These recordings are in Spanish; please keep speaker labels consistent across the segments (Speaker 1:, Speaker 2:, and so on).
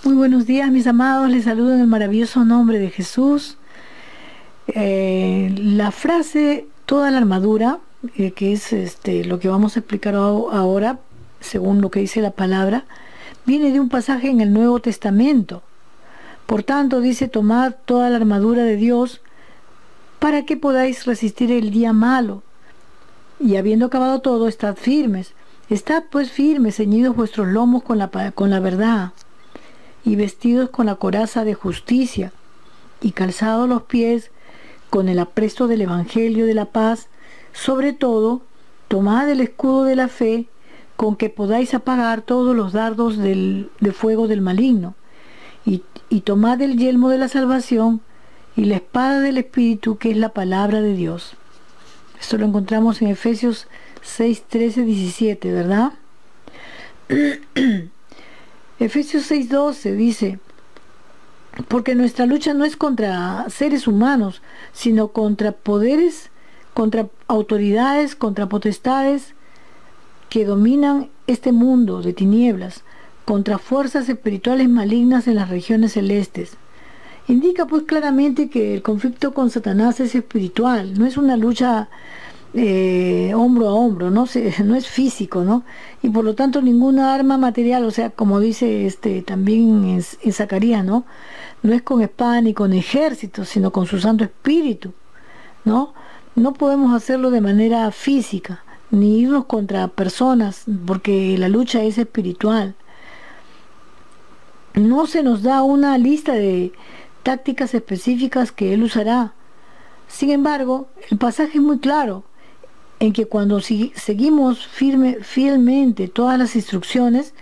Speaker 1: Muy buenos días, mis amados. Les saludo en el maravilloso nombre de Jesús. La frase toda la armadura, que es lo que vamos a explicar ahora, según lo que dice la palabra, viene de un pasaje en el Nuevo Testamento. Por tanto, dice: tomad toda la armadura de Dios para que podáis resistir el día malo. Y habiendo acabado todo, estad firmes. Estad pues firmes, ceñidos vuestros lomos con la verdad, y vestidos con la coraza de justicia, y calzados los pies con el apresto del Evangelio de la paz. Sobre todo, tomad el escudo de la fe, con que podáis apagar todos los dardos de fuego del maligno, y tomad el yelmo de la salvación y la espada del Espíritu, que es la palabra de Dios. Esto lo encontramos en Efesios 6, 13, 17, ¿verdad? Efesios 6, 12 dice: porque nuestra lucha no es contra seres humanos, sino contra poderes, contra autoridades, contra potestades que dominan este mundo de tinieblas, contra fuerzas espirituales malignas en las regiones celestes. Indica pues claramente que el conflicto con Satanás es espiritual, no es una lucha hombro a hombro, no es físico, ¿no? Y por lo tanto ninguna arma material, o sea, como dice también en Zacarías, ¿no? No es con espada ni con ejército, sino con su Santo Espíritu, ¿no? No podemos hacerlo de manera física, ni irnos contra personas, porque la lucha es espiritual. No se nos da una lista de tácticas específicas que él usará. Sin embargo, el pasaje es muy claro en que cuando seguimos fielmente todas las instrucciones,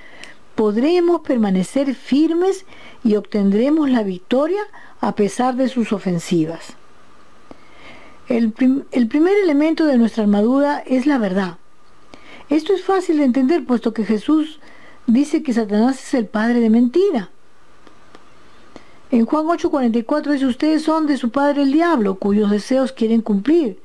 Speaker 1: podremos permanecer firmes y obtendremos la victoria a pesar de sus ofensivas. El primer elemento de nuestra armadura es la verdad. Esto es fácil de entender, puesto que Jesús dice que Satanás es el padre de mentira. En Juan 8:44 dice: ustedes son de su padre el diablo, cuyos deseos quieren cumplir.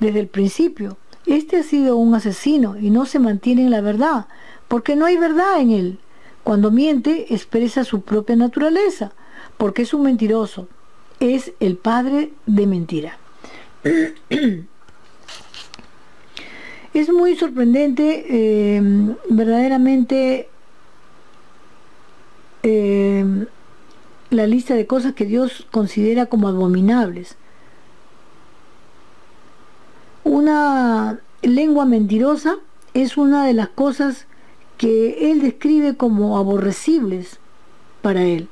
Speaker 1: Desde el principio, este ha sido un asesino y no se mantiene en la verdad, porque no hay verdad en él. Cuando miente, expresa su propia naturaleza, porque es un mentiroso. Es el padre de mentira. Es muy sorprendente, verdaderamente, la lista de cosas que Dios considera como abominables. Una lengua mentirosa es una de las cosas que él describe como aborrecibles para él.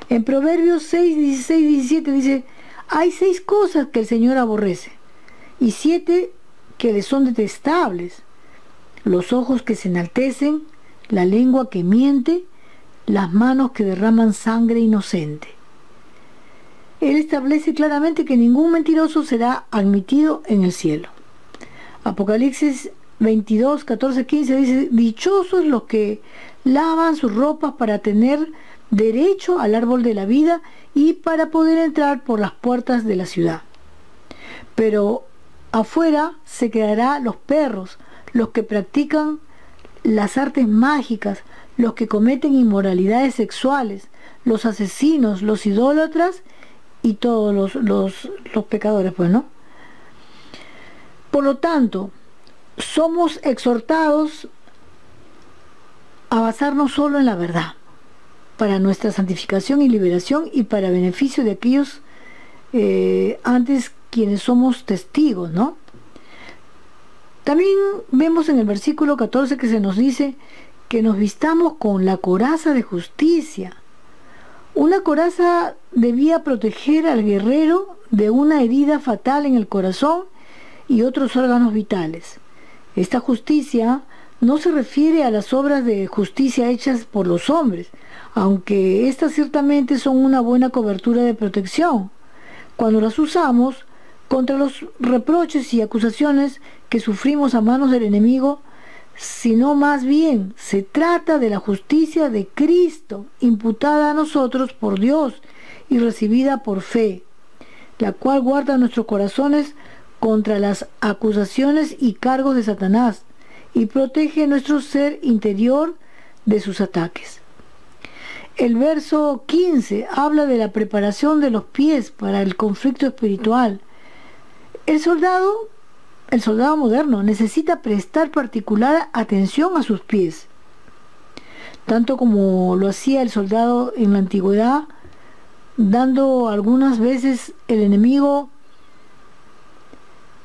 Speaker 1: En Proverbios 6, 16, 17 dice: hay 6 cosas que el Señor aborrece, y 7 que le son detestables: los ojos que se enaltecen, la lengua que miente, las manos que derraman sangre inocente. Él establece claramente que ningún mentiroso será admitido en el cielo. Apocalipsis 22, 14, 15 dice: dichosos los que lavan sus ropas para tener derecho al árbol de la vida y para poder entrar por las puertas de la ciudad. Pero afuera se quedarán los perros, los que practican las artes mágicas, los que cometen inmoralidades sexuales, los asesinos, los idólatras y todos los pecadores, pues, ¿no? Por lo tanto, somos exhortados a basarnos solo en la verdad, para nuestra santificación y liberación y para beneficio de aquellos antes quienes somos testigos, ¿no? También vemos en el versículo 14 que se nos dice que nos vistamos con la coraza de justicia. Una coraza debía proteger al guerrero de una herida fatal en el corazón y otros órganos vitales. Esta justicia no se refiere a las obras de justicia hechas por los hombres, aunque estas ciertamente son una buena cobertura de protección, cuando las usamos contra los reproches y acusaciones que sufrimos a manos del enemigo, sino más bien se trata de la justicia de Cristo, imputada a nosotros por Dios y recibida por fe, la cual guarda nuestros corazones contra las acusaciones y cargos de Satanás y protege nuestro ser interior de sus ataques. El verso 15 habla de la preparación de los pies para el conflicto espiritual. El soldado moderno necesita prestar particular atención a sus pies, tanto como lo hacía el soldado en la antigüedad, dando algunas veces el enemigo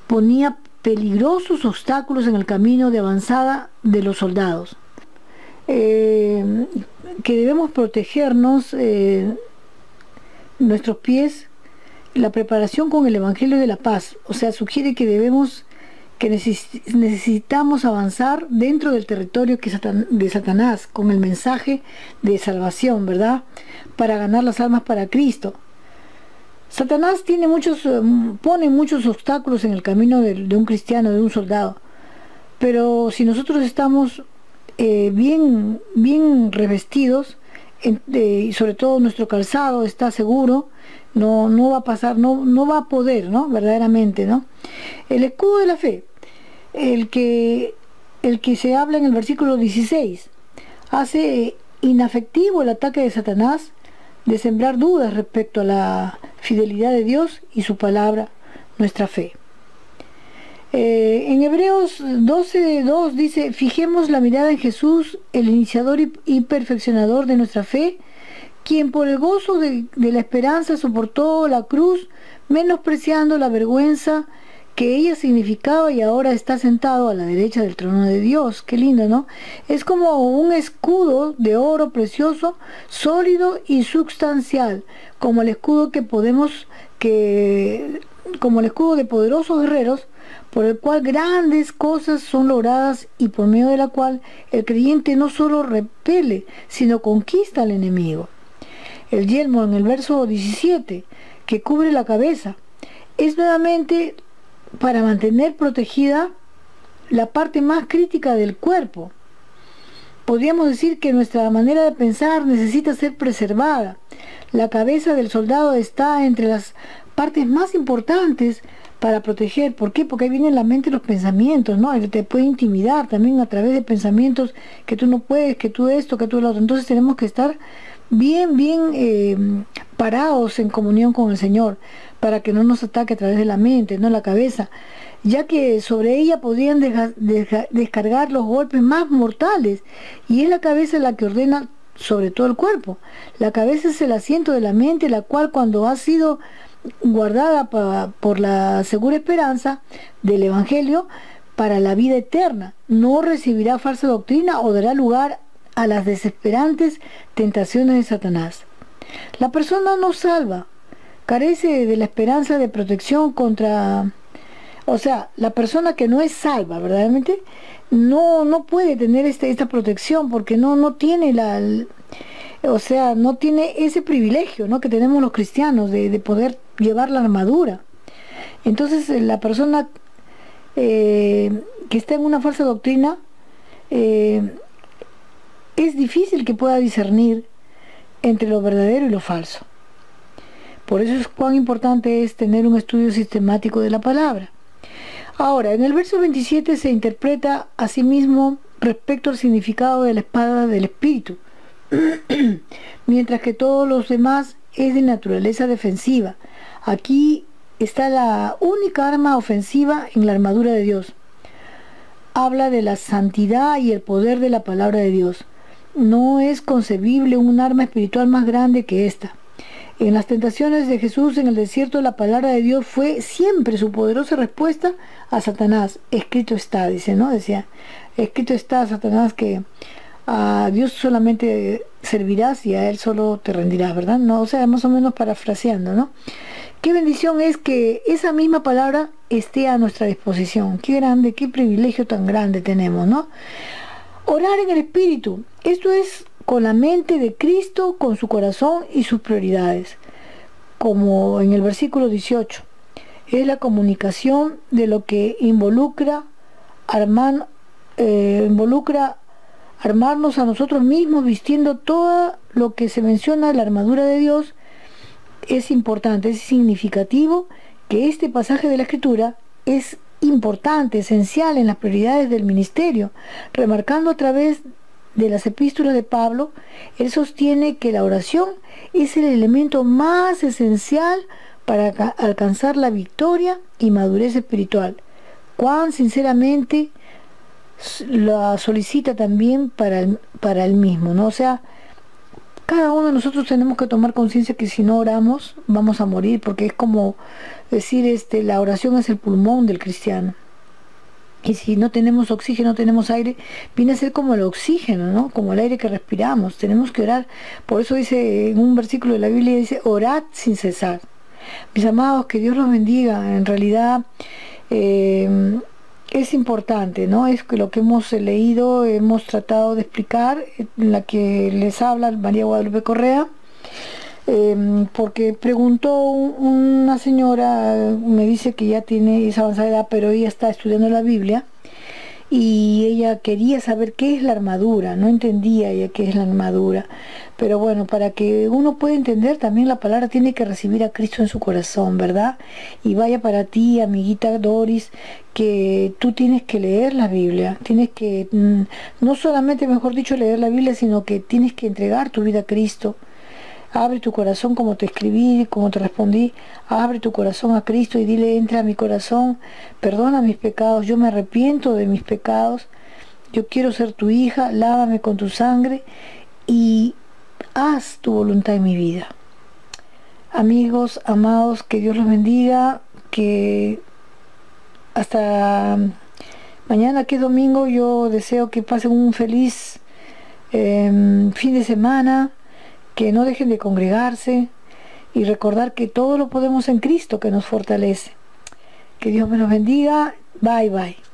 Speaker 1: ponía peligrosos obstáculos en el camino de avanzada de los soldados. Que debemos protegernos nuestros pies. La preparación con el Evangelio de la Paz, o sea, sugiere que necesitamos avanzar dentro del territorio de Satanás con el mensaje de salvación, ¿verdad? Para ganar las almas para Cristo. Satanás pone muchos obstáculos en el camino de un cristiano, de un soldado, pero si nosotros estamos bien revestidos, y sobre todo nuestro calzado está seguro, no va a pasar, no va a poder, ¿no? Verdaderamente, ¿no? El escudo de la fe, el que se habla en el versículo 16, hace inafectivo el ataque de Satanás de sembrar dudas respecto a la fidelidad de Dios y su palabra, nuestra fe. En Hebreos 12:2 dice: fijemos la mirada en Jesús, el iniciador y perfeccionador de nuestra fe, quien por el gozo de la esperanza soportó la cruz, menospreciando la vergüenza que ella significaba, y ahora está sentado a la derecha del trono de Dios. Qué lindo, ¿no? Es como un escudo de oro precioso, sólido y sustancial, como el escudo como el escudo de poderosos guerreros, por el cual grandes cosas son logradas y por medio de la cual el creyente no solo repele, sino conquista al enemigo. El yelmo en el verso 17, que cubre la cabeza, es nuevamente para mantener protegida la parte más crítica del cuerpo. Podríamos decir que nuestra manera de pensar necesita ser preservada. La cabeza del soldado está entre las partes más importantes para proteger. ¿Por qué? Porque ahí vienen la mente los pensamientos, ¿no? Él te puede intimidar también a través de pensamientos que tú no puedes, que tú esto, que tú lo otro. Entonces tenemos que estar bien parados en comunión con el Señor, para que no nos ataque a través de la mente, no la cabeza, ya que sobre ella podrían descargar los golpes más mortales, y es la cabeza la que ordena sobre todo el cuerpo. La cabeza es el asiento de la mente, la cual, cuando ha sido guardada por la segura esperanza del Evangelio para la vida eterna, no recibirá falsa doctrina o dará lugar a las desesperantes tentaciones de Satanás. La persona no salva carece de la esperanza de protección contra, o sea, la persona que no es salva verdaderamente no puede tener esta protección, porque no tiene no tiene ese privilegio, ¿no?, que tenemos los cristianos de poder llevar la armadura. Entonces la persona que está en una falsa doctrina, es difícil que pueda discernir entre lo verdadero y lo falso. Por eso es cuán importante es tener un estudio sistemático de la palabra. Ahora, en el verso 27 se interpreta a sí mismo respecto al significado de la espada del Espíritu, mientras que todos los demás es de naturaleza defensiva. Aquí está la única arma ofensiva en la armadura de Dios. Habla de la santidad y el poder de la palabra de Dios. No es concebible un arma espiritual más grande que esta. En las tentaciones de Jesús en el desierto, la palabra de Dios fue siempre su poderosa respuesta a Satanás. Escrito está, dice, ¿no? Decía, escrito está, Satanás, que a Dios solamente servirás y a Él solo te rendirás, ¿verdad? No, o sea, más o menos parafraseando, ¿no? Qué bendición es que esa misma palabra esté a nuestra disposición. Qué grande, qué privilegio tan grande tenemos, ¿no? Orar en el Espíritu. Esto es con la mente de Cristo, con su corazón y sus prioridades. Como en el versículo 18. Es la comunicación de lo que involucra armarnos a nosotros mismos, vistiendo todo lo que se menciona de la armadura de Dios. Es importante, es significativo que este pasaje de la Escritura es importante, esencial en las prioridades del ministerio, remarcando a través de las epístolas de Pablo, él sostiene que la oración es el elemento más esencial para alcanzar la victoria y madurez espiritual. Cuán sinceramente la solicita también para él mismo, ¿no? O sea, cada uno de nosotros tenemos que tomar conciencia que si no oramos vamos a morir, porque es como decir, la oración es el pulmón del cristiano. Y si no tenemos oxígeno, no tenemos aire, viene a ser como el oxígeno, ¿no? Como el aire que respiramos. Tenemos que orar. Por eso dice en un versículo de la Biblia, dice, orad sin cesar. Mis amados, que Dios los bendiga. En realidad es importante, ¿no? Es que lo que hemos leído, hemos tratado de explicar, en la que les habla María Guadalupe Correa. Porque preguntó una señora, me dice que ya tiene esa avanzada edad, pero ella está estudiando la Biblia y ella quería saber qué es la armadura, no entendía ella qué es la armadura, pero bueno, para que uno pueda entender también la palabra tiene que recibir a Cristo en su corazón, ¿verdad? Y vaya para ti, amiguita Doris, que tú tienes que leer la Biblia, tienes que, no solamente, mejor dicho, leer la Biblia, sino que tienes que entregar tu vida a Cristo. Abre tu corazón, como te escribí, como te respondí, abre tu corazón a Cristo y dile, entra a mi corazón, perdona mis pecados, yo me arrepiento de mis pecados, yo quiero ser tu hija, lávame con tu sangre y haz tu voluntad en mi vida. Amigos, amados, que Dios los bendiga, que hasta mañana, que es domingo, yo deseo que pasen un feliz fin de semana, que no dejen de congregarse y recordar que todo lo podemos en Cristo que nos fortalece. Que Dios me los bendiga. Bye, bye.